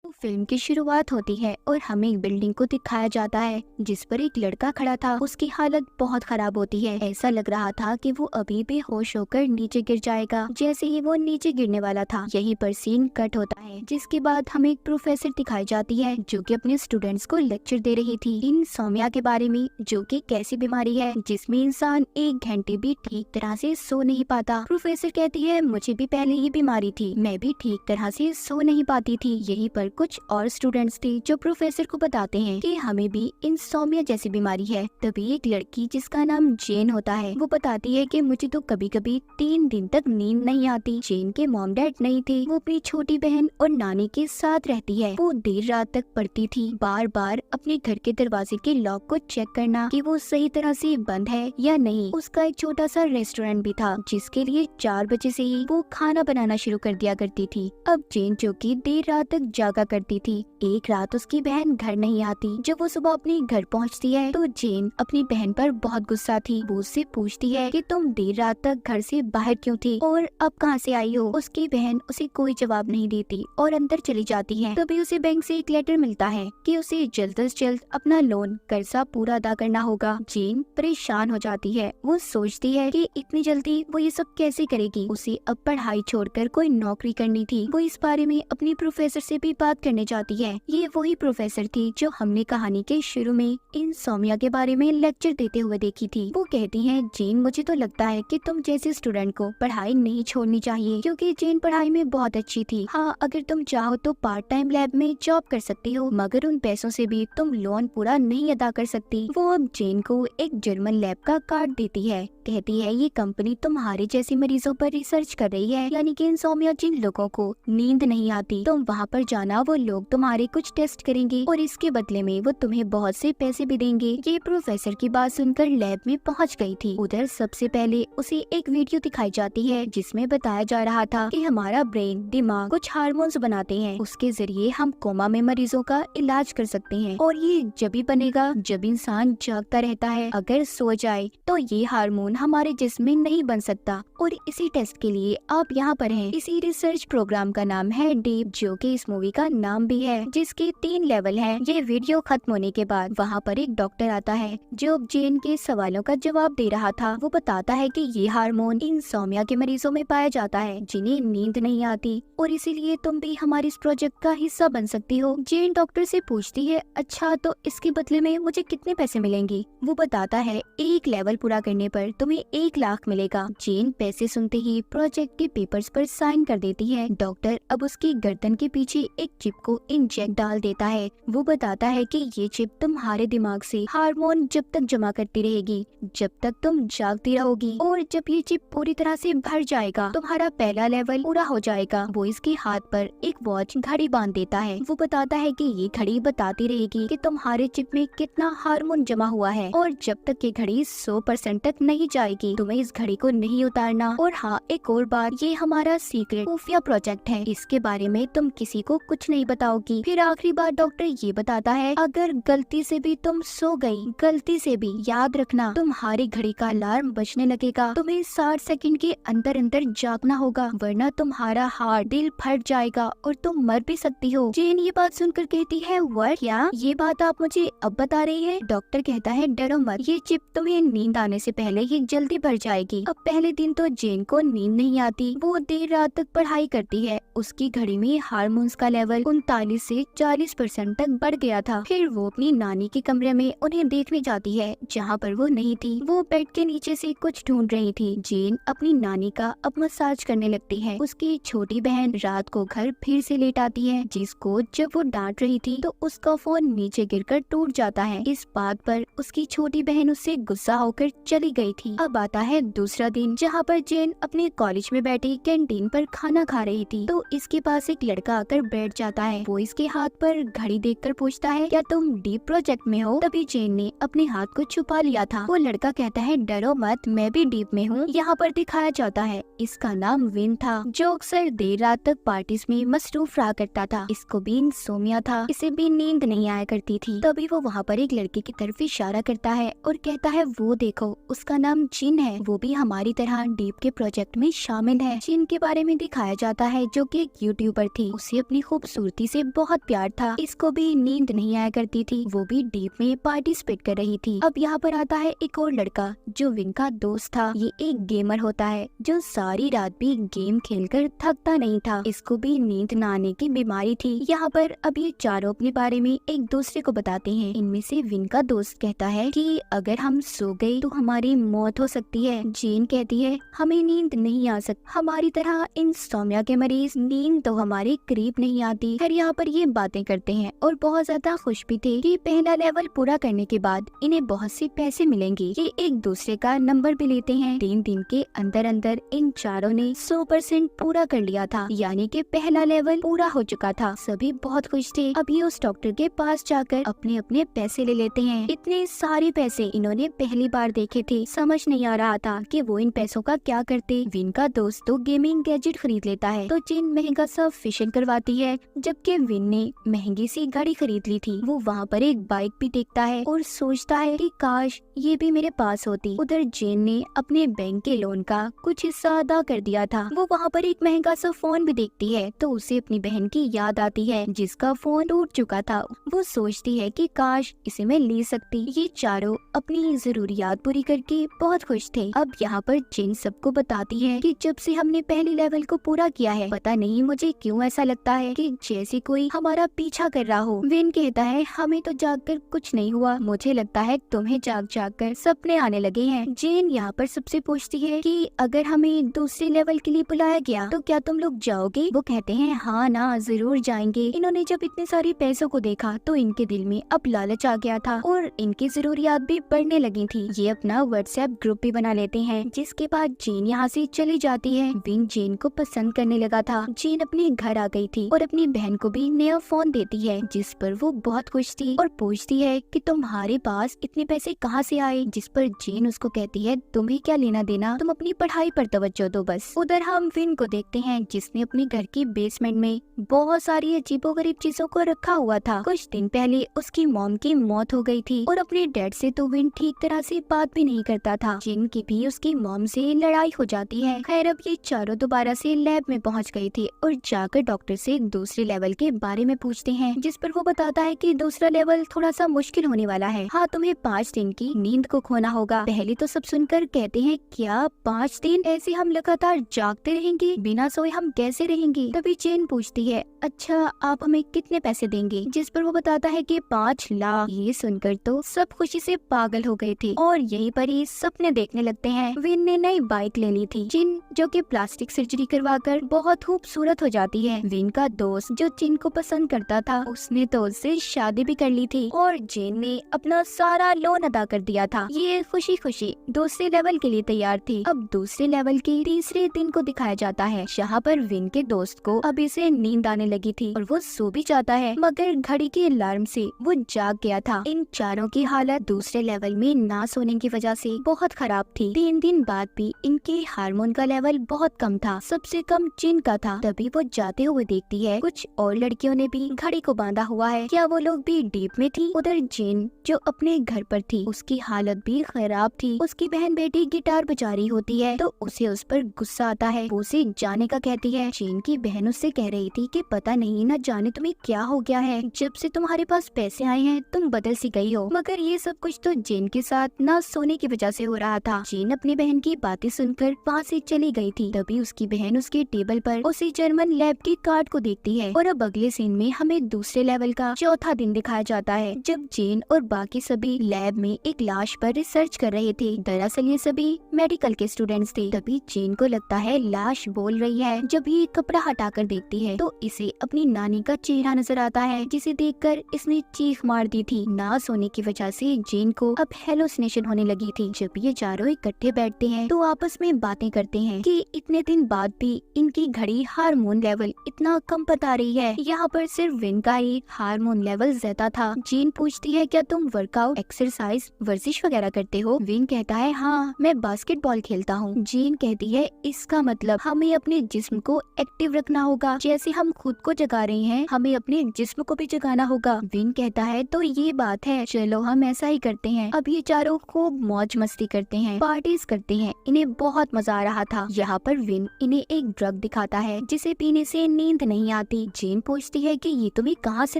तो फिल्म की शुरुआत होती है और हमें एक बिल्डिंग को दिखाया जाता है जिस पर एक लड़का खड़ा था। उसकी हालत बहुत खराब होती है। ऐसा लग रहा था कि वो अभी भी होश होकर नीचे गिर जाएगा। जैसे ही वो नीचे गिरने वाला था, यहीं पर सीन कट होता है, जिसके बाद हमें एक प्रोफेसर दिखाई जाती है जो कि अपने स्टूडेंट्स को लेक्चर दे रही थी इंसोम्निया के बारे में, जो कि एक ऐसी बीमारी है जिसमें इंसान 1 घंटे भी ठीक तरह से सो नहीं पाता। प्रोफेसर कहती है, मुझे भी पहले ये बीमारी थी, मैं भी ठीक तरह से सो नहीं पाती थी। यहीं पर कुछ और स्टूडेंट्स थे जो प्रोफेसर को बताते हैं कि हमें भी इंसोम्निया जैसी बीमारी है। तभी एक लड़की जिसका नाम जेन होता है, वो बताती है कि मुझे तो कभी कभी 3 दिन तक नींद नहीं आती। जेन के मॉम डैड नहीं थे, वो अपनी छोटी बहन और नानी के साथ रहती है। वो देर रात तक पढ़ती थी, बार बार अपने घर के दरवाजे के लॉक को चेक करना कि वो सही तरह से बंद है या नहीं। उसका एक छोटा सा रेस्टोरेंट भी था जिसके लिए 4 बजे से ही वो खाना बनाना शुरू कर दिया करती थी। अब जेन जो कि देर रात तक जागा करती थी, एक रात उसकी बहन घर नहीं आती। जब वो सुबह अपने घर पहुंचती है तो जेन अपनी बहन पर बहुत गुस्सा थी। वो उससे पूछती है कि तुम देर रात तक घर से बाहर क्यों थी और अब कहां से आई हो। उसकी बहन उसे कोई जवाब नहीं देती और अंदर चली जाती है। तभी उसे बैंक से एक लेटर मिलता है कि उसे जल्द से जल्द अपना लोन कर्जा पूरा अदा करना होगा। जेन परेशान हो जाती है। वो सोचती है कि इतनी जल्दी वो ये सब कैसे करेगी। उसे अब पढ़ाई छोड़कर कोई नौकरी करनी थी। वो इस बारे में अपनी प्रोफेसर से भी बात करने जाती है। ये वही प्रोफेसर थी जो हमने कहानी के शुरू में इंसोम्निया के बारे में लेक्चर देते हुए देखी थी। वो कहती है, जेन मुझे तो लगता है कि तुम जैसे स्टूडेंट को पढ़ाई नहीं छोड़नी चाहिए, क्योंकि जेन पढ़ाई में बहुत अच्छी थी। हाँ, अगर तुम चाहो तो पार्ट टाइम लैब में जॉब कर सकती हो, मगर उन पैसों से भी तुम लोन पूरा नहीं अदा कर सकती। वो अब जेन को एक जर्मन लैब का कार्ड देती है। कहती है, ये कंपनी तुम्हारे जैसे मरीजों पर रिसर्च कर रही है, यानी कि इंसोम्निया जिन लोगों को नींद नहीं आती, तुम वहाँ पर जाना, वो लोग तुम्हारे कुछ टेस्ट करेंगे और इसके बदले में वो तुम्हें बहुत से पैसे भी देंगे। ये प्रोफेसर की बात सुनकर लैब में पहुंच गई थी। उधर सबसे पहले उसे एक वीडियो दिखाई जाती है जिसमें बताया जा रहा था कि हमारा ब्रेन, दिमाग कुछ हार्मोन्स बनाते हैं, उसके जरिए हम कोमा में मरीजों का इलाज कर सकते हैं और ये जब भी बनेगा जब इंसान जागता रहता है। अगर सो जाए तो ये हार्मोन हमारे जिस्म में नहीं बन सकता और इसी टेस्ट के लिए आप यहाँ पर हैं। इसी रिसर्च प्रोग्राम का नाम है डीप, जो कि इस मूवी का नाम भी है, जिसके 3 लेवल हैं। ये वीडियो खत्म होने के बाद वहाँ पर एक डॉक्टर आता है जो जेन के सवालों का जवाब दे रहा था। वो बताता है कि ये हार्मोन इंसोम्निया के मरीजों में पाया जाता है जिन्हें नींद नहीं आती और इसीलिए तुम भी हमारे इस प्रोजेक्ट का हिस्सा बन सकती हो। जेन डॉक्टर से पूछती है, अच्छा तो इसके बदले में मुझे कितने पैसे मिलेंगे। वो बताता है, एक लेवल पूरा करने पर तुम्हें 1 लाख मिलेगा। जेन पैसे सुनते ही प्रोजेक्ट के पेपर्स पर साइन कर देती है। डॉक्टर अब उसकी गर्दन के पीछे एक चिप को इंजेक्ट डाल देता है। वो बताता है कि ये चिप तुम्हारे दिमाग से हार्मोन जब तक जमा करती रहेगी जब तक तुम जागती रहोगी, और जब ये चिप पूरी तरह से भर जाएगा तुम्हारा पहला लेवल पूरा हो जाएगा। वो इसके हाथ पर एक वॉच घड़ी बांध देता है। वो बताता है कि ये घड़ी बताती रहेगी कि तुम्हारे चिप में कितना हार्मोन जमा हुआ है, और जब तक ये घड़ी 100% तक नहीं जाएगी तुम्हें इस घड़ी को नहीं उतारना। और हाँ, एक और बात, ये हमारा सीक्रेट खुफिया प्रोजेक्ट है, इसके बारे में तुम किसी को कुछ नहीं बताओगी। फिर आखिरी बात डॉक्टर ये बताता है, अगर गलती से भी तुम सो गई, गलती से भी, याद रखना तुम्हारी घड़ी का अलार्म बजने लगेगा। तुम्हें 60 सेकंड के अंदर अंदर जागना होगा, वरना तुम्हारा हार्ट, दिल फट जाएगा और तुम मर भी सकती हो। जेन ये बात सुनकर कहती है, व्हाट, क्या ये बात आप मुझे अब बता रही है। डॉक्टर कहता है, डरो मत, ये चिप तुम्हें नींद आने से पहले ये जल्दी भर जाएगी। अब पहले दिन तो जेन को नींद नहीं आती, वो देर रात तक पढ़ाई करती है। उसकी घड़ी में हार्मोन्स का लेवल 39 से 40% तक बढ़ गया था। फिर वो अपनी नानी के कमरे में उन्हें देखने जाती है जहाँ पर वो नहीं थी। वो बेड के नीचे से कुछ ढूंढ रही थी। जेन अपनी नानी का अब मसाज करने लगती है। उसकी छोटी बहन रात को घर फिर से लेट आती है, जिसको जब वो डांट रही थी तो उसका फोन नीचे गिरकर टूट जाता है। इस बात पर उसकी छोटी बहन उससे गुस्सा होकर चली गई थी। अब आता है दूसरा दिन, जहाँ पर जेन अपने कॉलेज में बैठी कैंटीन पर खाना खा रही थी तो इसके पास एक लड़का आकर बैठ जाता है। वो इसके हाथ पर घड़ी देखकर पूछता है, क्या तुम डीप प्रोजेक्ट में हो। तभी जेन ने अपने हाथ को छुपा लिया था। वो लड़का कहता है, डरो मत, मैं भी डीप में हूँ। यहाँ पर दिखाया जाता है इसका नाम विन था, जो अक्सर देर रात तक पार्टीज में मसरूफ रहा करता था। इसको भी इंसोम्निया था, इसे भी नींद नहीं आया करती थी। तभी वो वहाँ पर एक लड़के की तरफ इशारा करता है और कहता है, वो देखो, उसका नाम जिन है, वो भी हमारी तरह डीप के प्रोजेक्ट में शामिल है। जिन के बारे में दिखाया जाता है जो कि एक यूट्यूबर थी। उसे अपनी खूबसूरती खूबसूरती से बहुत प्यार था। इसको भी नींद नहीं आया करती थी, वो भी डीप में पार्टिसिपेट कर रही थी। अब यहाँ पर आता है एक और लड़का जो विन का दोस्त था। ये एक गेमर होता है जो सारी रात भी गेम खेलकर थकता नहीं था। इसको भी नींद न आने की बीमारी थी। यहाँ पर अब ये चारों अपने बारे में एक दूसरे को बताते हैं। इनमें से विन का दोस्त कहता है कि अगर हम सो गए तो हमारी मौत हो सकती है। जेन कहती है हमें नींद नहीं आ सकती, हमारी तरह इंसोम्निया के मरीज नींद तो हमारे करीब नहीं आती। फिर यहाँ पर ये बातें करते हैं और बहुत ज्यादा खुश भी थे कि पहला लेवल पूरा करने के बाद इन्हें बहुत से पैसे मिलेंगे। ये एक दूसरे का नंबर भी लेते हैं। 3 दिन के अंदर अंदर इन चारों ने 100% पूरा कर लिया था, यानी कि पहला लेवल पूरा हो चुका था। सभी बहुत खुश थे। अभी उस डॉक्टर के पास जाकर अपने अपने पैसे ले लेते हैं। इतने सारे पैसे इन्होंने पहली बार देखे थे। समझ नहीं आ रहा था कि वो इन पैसों का क्या करते। विन का दोस्त तो गेमिंग गैजेट खरीद लेता है तो जिन महंगा सा फिशिंग करवाती है, जबकि विन ने महंगी सी घड़ी खरीद ली थी। वो वहाँ पर एक बाइक भी देखता है और सोचता है कि काश ये भी मेरे पास होती। उधर जेन ने अपने बैंक के लोन का कुछ हिस्सा अदा कर दिया था। वो वहाँ पर एक महंगा सा फोन भी देखती है तो उसे अपनी बहन की याद आती है जिसका फोन टूट चुका था। वो सोचती है कि काश इसे मैं ले सकती। ये चारों अपनी जरूरियात पूरी करके बहुत खुश थे। अब यहाँ पर जेन सबको बताती है कि जब से हमने पहले लेवल को पूरा किया है, पता नहीं मुझे क्यों ऐसा लगता है कि जैसे कोई हमारा पीछा कर रहा हो। विन कहता है हमें तो जागकर कुछ नहीं हुआ, मुझे लगता है तुम्हें जाग जाग कर सपने आने लगे हैं। जेन यहाँ पर सबसे पूछती है कि अगर हमें दूसरे लेवल के लिए बुलाया गया तो क्या तुम लोग जाओगे? वो कहते हैं हाँ ना, जरूर जाएंगे। इन्होंने जब इतने सारे पैसों को देखा तो इनके दिल में अब लालच आ गया था और इनकी जरूरियात भी बढ़ने लगी थी। ये अपना व्हाट्सएप ग्रुप भी बना लेते हैं। जिसके बाद जेन यहाँ से चली जाती है। विन जेन को पसंद करने लगा था। जेन अपने घर आ गई थी और अपनी बहन को भी नया फोन देती है, जिस पर वो बहुत खुश थी और पूछती है कि तुम्हारे पास इतने पैसे कहाँ से आए? जिस पर जेन उसको कहती है तुम्हें क्या लेना देना, तुम अपनी पढ़ाई पर तवज्जो दो बस। उधर हम विन को देखते हैं जिसने अपने घर की बेसमेंट में बहुत सारी अजीबोगरीब चीजों को रखा हुआ था। कुछ दिन पहले उसकी मॉम की मौत हो गई थी और अपने डैड से तो विन ठीक तरह से बात भी नहीं करता था। जेन की भी उसकी मॉम से लड़ाई हो जाती है। खैर अब ये चारों दोबारा से लैब में पहुंच गई थी और जाकर डॉक्टर से दूसरे लेवल के बारे में पूछते हैं, जिस पर वो बताता है कि दूसरा लेवल थोड़ा सा मुश्किल होने वाला है। हाँ, तुम्हें 5 दिन की नींद को खोना होगा। पहले तो सब सुनकर कहते हैं क्या 5 दिन ऐसे हम लगातार जागते रहेंगे, बिना सोए हम कैसे रहेंगे? तभी जेन पूछती है अच्छा आप हमें कितने पैसे देंगे? जिस पर वो बताता है कि 5 लाख। ये सुनकर तो सब खुशी से पागल हो गए थे और यहीं पर ही सपने देखने लगते हैं। विन ने नई बाइक ले ली थी जिन जो कि प्लास्टिक सर्जरी करवाकर बहुत खूबसूरत हो जाती है। विन का दोस्त जो जिन को पसंद करता था उसने तो उससे शादी भी कर ली थी और जेन ने अपना सारा लोन अदा कर दिया था। ये खुशी खुशी दूसरे लेवल के लिए तैयार थी। अब दूसरे लेवल के तीसरे दिन को दिखाया जाता है, जहाँ पर विन के दोस्त को अभी से नींद आने लगी थी और वो सो भी जाता है, मगर घड़ी के अलार्म से वो जाग गया था। इन चारों की हालत दूसरे लेवल में ना सोने की वजह से बहुत खराब थी। 3 दिन बाद भी इनके हार्मोन का लेवल बहुत कम था, सबसे कम जिन का था। तभी वो जाते हुए देखती है कुछ और लड़कियों ने भी घड़ी को बांधा हुआ है। क्या वो लोग भी डीप में थी? उधर जिन जो अपने घर पर थी उसकी हालत भी खराब थी। उसकी बहन बेटी गिटार बजा रही होती है तो उसे उस पर गुस्सा आता है। वो उसे जाने का कहती है। जिन की बहन उससे कह रही थी कि पता नहीं ना जाने तुम्हें क्या हो गया है, जब से तुम्हारे पास पैसे आए हैं तुम बदल सी गई हो। मगर ये सब कुछ तो जिन के साथ ना सोने की वजह से हो रहा था। जिन अपनी बहन की बातें सुनकर वहाँ से चली गई थी। तभी उसकी बहन उसके टेबल पर उसी जर्मन लैब की कार्ड को देखती है और अब अगले सीन में हमें दूसरे लेवल का चौथा दिन दिखाया जाता है, जब जेन और बाकी सभी लैब में एक लाश पर रिसर्च कर रहे थे। दरअसल ये सभी मेडिकल के स्टूडेंट्स थे। तभी जेन को लगता है लाश बोल रही है। जब ये कपड़ा हटाकर देखती है तो इसे अपनी नानी का चेहरा नजर आता है, जिसे देखकर इसने चीख मार दी थी। ना सोने की वजह से जेन को अब हेलुसिनेशन होने लगी थी। जब ये चारों इकट्ठे बैठते हैं तो आपस में बातें करते हैं कि इतने दिन बाद भी इनकी घड़ी हार्मोन लेवल इतना कम बता रही है। यहाँ पर सिर्फ विन का ही हार्मोन लेवल ज्यादा था। जेन पूछती है क्या तुम वर्कआउट, एक्सरसाइज, वर्जिश वगैरह करते हो? विन कहता है हाँ, मैं बास्केटबॉल खेलता हूँ। जेन कहती है इसका मतलब हमें अपने जिस्म को एक्टिव रखना होगा, जैसे हम खुद को जगा रही हैं, हमें अपने जिस्म को भी जगाना होगा। विन कहता है तो ये बात है, चलो हम ऐसा ही करते हैं। अब ये चारों खूब मौज मस्ती करते हैं, पार्टीज करते हैं, इन्हें बहुत मजा आ रहा था। यहाँ पर विन इन्हें एक ड्रग दिखाता है जिसे पीने से नींद नहीं आती। जेन पूछती है कि ये तुम्हें कहाँ से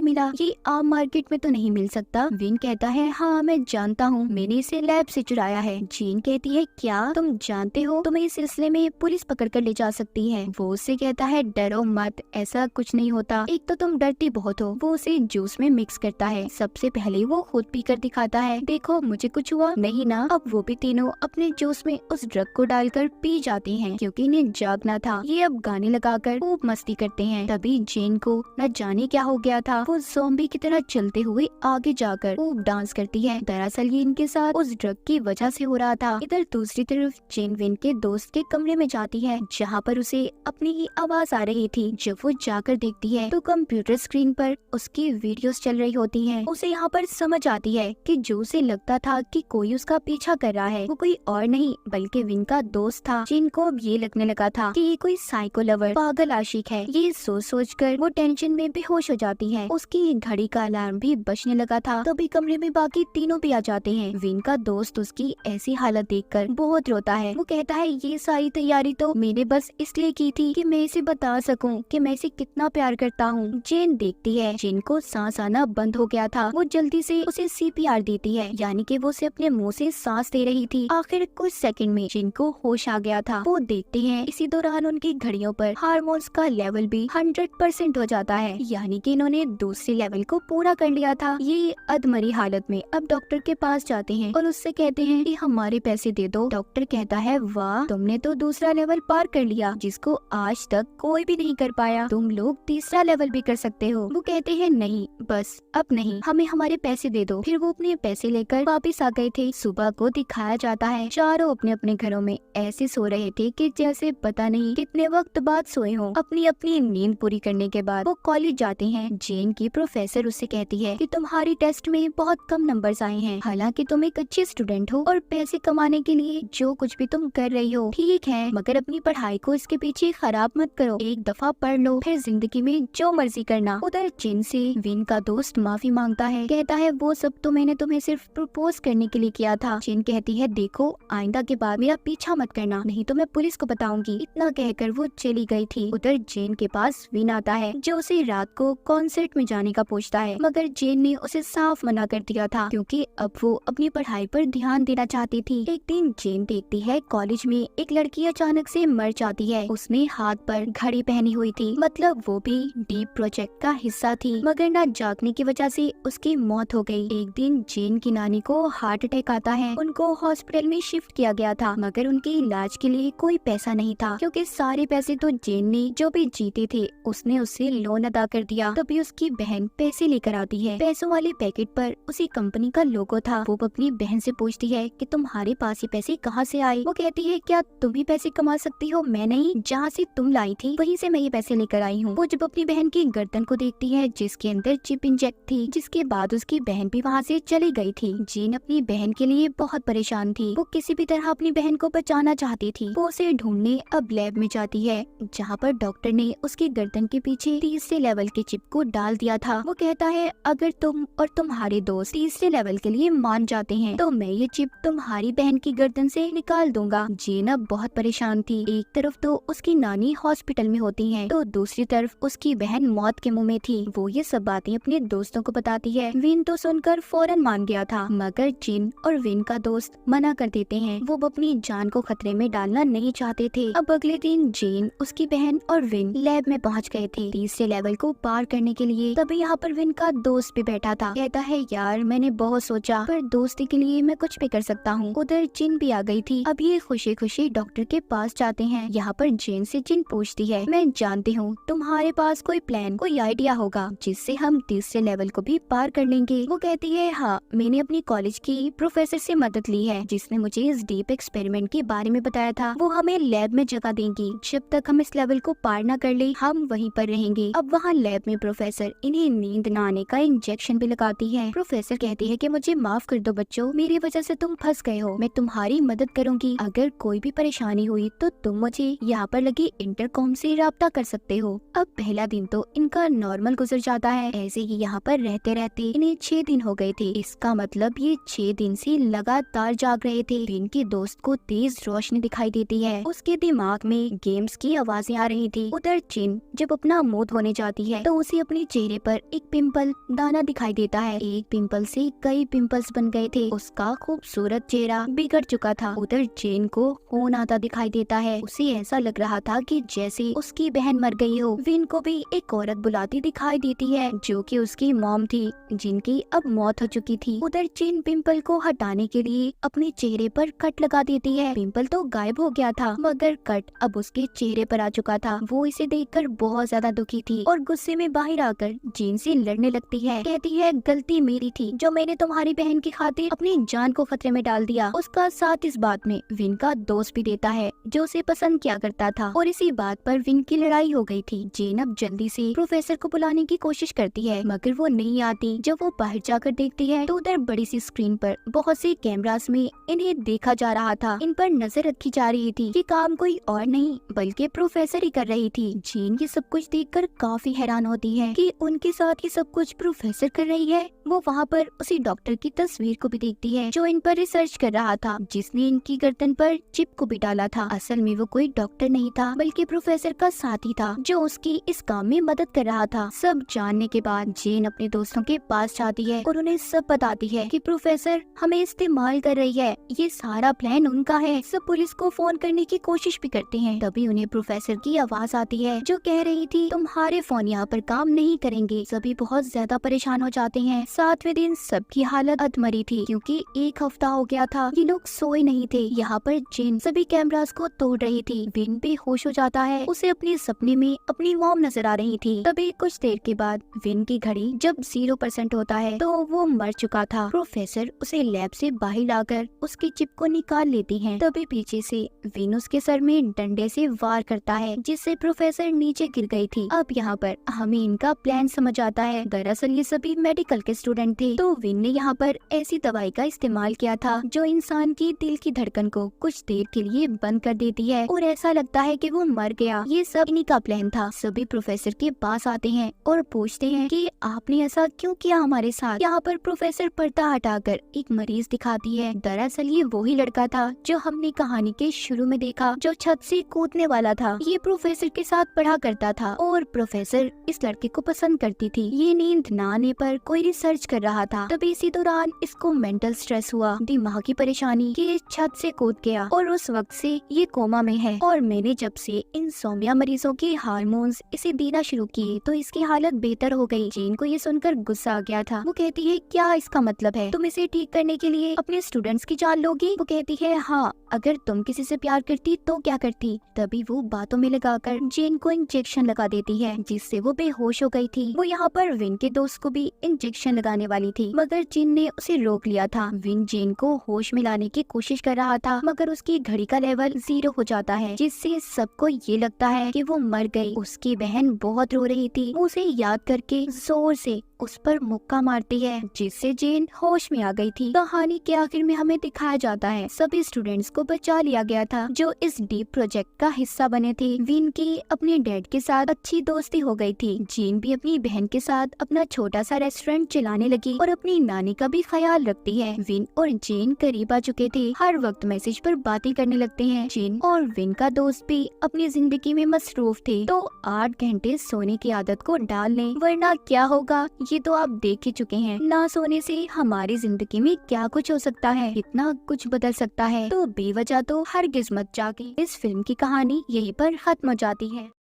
मिला, ये आम मार्केट में तो नहीं मिल सकता। विन कहता है हाँ मैं जानता हूँ, मैंने इसे लैब से चुराया है। जेन कहती है क्या तुम जानते हो, तुम्हें इस सिलसिले में पुलिस पकड़ कर ले जा सकती है। वो उससे कहता है डरो मत, ऐसा कुछ नहीं होता, एक तो तुम डरती बहुत हो। वो उसे जूस में मिक्स करता है। सबसे पहले वो खुद पीकर दिखाता है, देखो मुझे कुछ हुआ नहीं ना। अब वो भी तीनों अपने जूस में उस ड्रग को डालकर पी जाते हैं क्योंकि इन्हें जागना था। ये अब गाने लगाकर खूब मस्ती करते हैं। तभी जेन को न जाने क्या हो गया था, वो ज़ॉम्बी की तरह चलते हुए आगे जाकर खूब डांस करती है। दरअसल ये इनके साथ उस ड्रग की वजह से हो रहा था। इधर दूसरी तरफ जेन विन के दोस्त के कमरे में जाती है जहाँ पर उसे अपनी ही आवाज आ रही थी। जब वो जाकर देखती है तो कंप्यूटर स्क्रीन पर उसकी वीडियोस चल रही होती हैं। उसे यहाँ पर समझ आती है कि जो उसे लगता था कि कोई उसका पीछा कर रहा है वो कोई और नहीं बल्कि विन का दोस्त था। जिनको अब ये लगने लगा था कि ये कोई साइको लवर पागल आशिक है। ये सोच कर वो टेंशन में बेहोश हो जाती है। उसकी घड़ी का अलार्म भी बजने लगा था। तभी कमरे में बाकी तीनों भी आ जाते हैं। विन का दोस्त उसकी ऐसी हालत देखकर बहुत रोता है। वो कहता है ये सारी तैयारी तो मैंने बस इसलिए की थी कि मैं इसे बता सकूं कि मैं इसे कितना प्यार करता हूँ। जेन देखती है जेन को सांस आना बंद हो गया था। वो जल्दी से उसे CPR देती है, यानी कि वो उसे अपने मुंह से सांस दे रही थी। आखिर कुछ सेकंड में जेन को होश आ गया था। वो देखते हैं इसी दौरान उनकी घड़ियों पर हार्मोन्स का लेवल भी 100% हो जाता है, यानी कि इन्होंने दूसरे लेवल को पूरा कर लिया था। ये अधमरी हालत में अब डॉक्टर के पास जाते हैं और उससे कहते हैं कि हमारे पैसे दे दो। डॉक्टर कहता है वाह तुमने तो दूसरा लेवल पार कर लिया जिसको आज तक कोई भी नहीं कर पाया, तुम लोग तीसरा लेवल भी कर सकते हो। वो कहते हैं नहीं बस अब नहीं, हमें हमारे पैसे दे दो। फिर वो अपने पैसे लेकर वापस आ गए थे। सुबह को दिखाया जाता है चारों अपने अपने घरों में ऐसे सो रहे थे कि जैसे पता नहीं कितने वक्त बाद सोए हों। अपनी अपनी नींद पूरी करने के बाद वो कॉलेज जाते हैं। जेन की प्रोफेसर उससे कहती है कि तुम्हारी टेस्ट में बहुत कम नंबर्स आए हैं, हालांकि तुम एक अच्छी स्टूडेंट हो और पैसे कमाने के लिए जो कुछ भी तुम कर रही हो ठीक है, मगर अपनी पढ़ाई को इसके पीछे खराब मत करो। एक दफा पढ़ लो फिर जिंदगी में जो मर्जी करना। उधर जेन से विन का दोस्त माफी मांगता है, कहता है वो सब तो मैंने तुम्हें सिर्फ प्रपोज करने के लिए किया था। जेन कहती है देखो आइंदा के बाद मेरा पीछा मत करना, नहीं तो मैं पुलिस को बताऊंगी। इतना कहकर वो चली गई थी। उधर जेन के पास विन आता है जो उसे रात को कॉन्सर्ट में जाने का पूछता है, मगर जेन ने उसे साफ मना कर दिया था क्योंकि अब वो अपनी पढ़ाई पर ध्यान देना चाहती थी। एक दिन जेन देखती है कॉलेज में एक लड़की अचानक से मर जाती है। उसने हाथ पर घड़ी पहनी हुई थी, मतलब वो भी डीप प्रोजेक्ट का हिस्सा थी, मगर न जागने की वजह से उसकी मौत हो गई। एक दिन जेन की नानी को हार्ट अटैक आता है। उनको हॉस्पिटल में शिफ्ट किया गया था, मगर उनके इलाज के लिए कोई पैसा नहीं था क्योंकि सारे पैसे तो जेन ने जो भी जीते थे उसने उससे लोन अदा कर दिया। तभी उसकी बहन पैसे लेकर आती है। पैसों वाले पैकेट पर उसी कंपनी का लोगो था। वो अपनी बहन से पूछती है कि तुम्हारे पास ये पैसे कहाँ से आए। वो कहती है क्या तुम भी पैसे कमा सकती हो, मैं नहीं, जहाँ से तुम लाई थी वहीं से मैं ये पैसे लेकर आई हूँ। वो जब अपनी बहन की गर्दन को देखती है जिसके अंदर चिप इंजेक्ट थी, जिसके बाद उसकी बहन भी वहाँ से चली गई थी। जेन अपनी बहन के लिए बहुत परेशान थी। वो किसी भी तरह अपनी बहन को बचाना चाहती थी। वो उसे ढूंढने अब लैब में जाती है जहाँ पर डॉक्टर ने उसकी गर्दन के पीछे तीसरे लेवल के चिप को डाल दिया था। वो कहता है अगर तुम और तुम्हारे दोस्त तीसरे लेवल के लिए मान जाते हैं तो मैं ये चिप तुम्हारी बहन की गर्दन से निकाल दूंगा। जेन अब बहुत परेशान थी। एक तरफ तो उसकी नानी हॉस्पिटल में होती है तो दूसरी तरफ उसकी बहन मौत के मुंह में थी। वो ये सब बातें अपने दोस्तों को बताती है। विन तो सुनकर फौरन मान गया था, मगर जेन और विन का दोस्त मना कर देते हैं। वो अपनी जान को खतरे में डालना नहीं चाहते थे। अब अगले दिन जेन, उसकी बहन और विन लैब में पहुंच गए थे तीसरे लेवल को पार करने के लिए। तभी यहाँ पर विन का दोस्त भी बैठा था। कहता है यार मैंने बहुत सोचा पर दोस्ती के लिए मैं कुछ भी कर सकता हूँ। उधर जिन भी आ गई थी। अब ये खुशी खुशी डॉक्टर के पास जाते हैं। यहाँ पर जेन से जिन पूछती है मैं जानती हूँ तुम्हारे पास कोई प्लान, कोई आइडिया होगा जिससे हम तीसरे लेवल को भी पार कर लेंगे। वो कहती है हाँ, मैंने अपनी कॉलेज की प्रोफेसर से मदद ली है जिसने मुझे इस डीप एक्सपेरिमेंट के बारे में बताया था। वो हमें लैब में जगह देंगी, जब तक हम इस लेवल को पार न कर ले हम वहीं पर रहेंगे। अब वहाँ लैब में प्रोफेसर इन्हें नींद न आने का इंजेक्शन भी लगाती है। प्रोफेसर कहती है कि मुझे माफ कर दो बच्चों, मेरी वजह से तुम फंस गए हो, मैं तुम्हारी मदद करूंगी। अगर कोई भी परेशानी हुई तो तुम मुझे यहाँ पर लगी इंटरकॉम से राब्ता कर सकते हो। अब पहला दिन तो इनका नॉर्मल गुजर जाता है। ऐसे ही यहाँ पर रहते रहते इन्हें 6 दिन हो गए थे। इसका मतलब ये 6 दिन से लगातार जाग रहे थे। विन के दोस्त को तेज रोशनी दिखाई देती है। उसके दिमाग में गेम्स की आवाजें आ रही थी। उधर जिन जब अपना मुंह धोने जाती है तो उसे अपने चेहरे पर एक पिंपल दाना दिखाई देता है। एक पिंपल से कई पिंपल्स बन गए थे। उसका खूबसूरत चेहरा बिगड़ चुका था। उधर जेन को खून आता दिखाई देता है। उसे ऐसा लग रहा था कि जैसे उसकी बहन मर गई हो। विन को भी एक औरत बुलाती दिखाई देती है जो कि उसकी मॉम थी, जिनकी अब मौत हो चुकी थी। उधर जिन पिंपल को हटाने के लिए अपने चेहरे पर कट लगा देती है। पिंपल तो गायब हो गया था मगर कट अब उसके चेहरे पर आ चुका था। वो इसे देखकर बहुत ज्यादा दुखी थी और गुस्से में बाहर आकर जिन से लड़ने लगती है। कहती है गलती मेरी थी जो मैंने तुम्हारी बहन की खातिर अपनी जान को खतरे में डाल दिया। उसका साथ इस बात में विन का दोस्त भी देता है जो उसे पसंद किया करता था और इसी बात पर विन की लड़ाई हो गई थी। जेन अब जल्दी से प्रोफेसर को बुलाने की कोशिश करती है मगर वो नहीं आती। जब वो बाहर जाकर देखती है तो उधर बड़ी सी स्क्रीन पर बहुत सी कैमरास में इन्हें देखा जा रहा था। इन पर नजर रखी जा रही थी। ये काम कोई और नहीं बल्कि प्रोफेसर ही कर रही थी। जेन ये सब कुछ देखकर काफी हैरान होती है कि उनके साथ ये सब कुछ प्रोफेसर कर रही है। वो वहाँ पर उसी डॉक्टर की तस्वीर को भी देखती है जो इन पर रिसर्च कर रहा था, जिसने इनकी गर्दन पर चिप को भी डाला था। असल में वो कोई डॉक्टर नहीं था बल्कि प्रोफेसर का साथी था जो उसकी इस काम में मदद कर रहा था। सब जानने के बाद जेन अपने दोस्तों के पास जाती है और उन्हें सब बताती है कि प्रोफेसर हमें इस्तेमाल कर रही है। ये सारा प्लान उनका है। सब पुलिस को फोन करने की कोशिश भी करते हैं। तभी उन्हें प्रोफेसर की आवाज आती है जो कह रही थी तुम्हारे फोन यहाँ पर काम नहीं करेंगे। सभी बहुत ज्यादा परेशान हो जाते हैं। 7वें दिन सबकी हालत अधमरी थी क्योंकि एक हफ्ता हो गया था ये लोग सोए नहीं थे। यहाँ पर जेन सभी कैमरास को तोड़ रही थी। विन बेहोश हो जाता है। उसे अपने सपने में अपनी मॉम नजर आ रही थी। तभी कुछ देर के बाद विन की घड़ी जब 0% होता है तो वो मर चुका था। प्रोफेसर उसे लैब से बाहर लाकर उसकी चिप को निकाल लेती है। तभी पीछे से विन उसके सर में डंडे से वार करता है जिससे प्रोफेसर नीचे गिर गई थी। अब यहाँ पर हमें इनका प्लान समझ आता है। दरअसल ये सभी मेडिकल के स्टूडेंट थे तो विन ने यहाँ पर ऐसी दवाई का इस्तेमाल किया था जो इंसान की दिल की धड़कन को कुछ देर के लिए बंद कर देती है और ऐसा लगता है कि वो मर गया। ये सब इन्हीं का प्लान था। सभी प्रोफेसर के पास आते हैं और पूछते हैं कि आपने ऐसा क्यों किया हमारे साथ। यहाँ पर प्रोफेसर पर्दा हटाकर एक मरीज दिखाती है। दरअसल ये वही लड़का था जो हमने कहानी के शुरू में देखा जो छत से कूदने वाला था। ये प्रोफेसर के साथ पढ़ा करता था और प्रोफेसर इस लड़के को पसंद करती थी। ये नींद न आने पर कोई रिसर्च कर रहा था। तभी इसी दौरान इसको मेंटल स्ट्रेस हुआ, दिमाग की परेशानी कि ये छत से कूद गया और उस वक्त से ये कोमा में है। और मैंने जब से इंसोम्निया मरीजों के हार्मोन्स इसे देना शुरू किए तो इसकी हालत बेहतर हो गई। जेन को ये सुनकर गुस्सा आ गया था। वो कहती है क्या इसका मतलब है तुम इसे ठीक करने के लिए अपने स्टूडेंट्स की जान लोगी। वो कहती है हाँ, अगर तुम किसी से प्यार करती तो क्या करती। तभी वो बातों में लगाकर जेन को इंजेक्शन लगा देती है जिससे वो बेहोश हो गई थी। वो यहाँ पर विन के दोस्त को भी इंजेक्शन लगाने वाली थी मगर जिन ने उसे रोक लिया था। विन जेन को होश में लाने की कोशिश कर रहा था मगर उसकी घड़ी का लेवल 0 हो जाता है जिससे सबको ये लगता है कि वो मर गई। उसकी बहन बहुत रो रही थी। वो उसे याद करके जोर से उस पर मुक्का मारती है जिससे जेन होश में आ गई थी। कहानी के आखिर में हमें दिखाया जाता है सभी स्टूडेंट्स को बचा लिया गया था जो इस डीप प्रोजेक्ट का हिस्सा बने थे। विन की अपने डैड के साथ अच्छी दोस्ती हो गई थी। जेन भी अपनी बहन के साथ अपना छोटा सा रेस्टोरेंट चलाने लगी और अपनी नानी का भी ख्याल रखती है। विन और जेन करीब आ चुके थे। हर वक्त मैसेज पर बातें करने लगते हैं। जेन और विन का दोस्त भी अपनी जिंदगी में मसरूफ थे तो 8 घंटे सोने की आदत को डाल लें वरना क्या होगा ये तो आप देख ही चुके हैं। ना सोने से हमारी जिंदगी में क्या कुछ हो सकता है, कितना कुछ बदल सकता है। तो बेवजह तो हरगिज मत जागे। इस फिल्म की कहानी यहीं पर खत्म हो जाती है।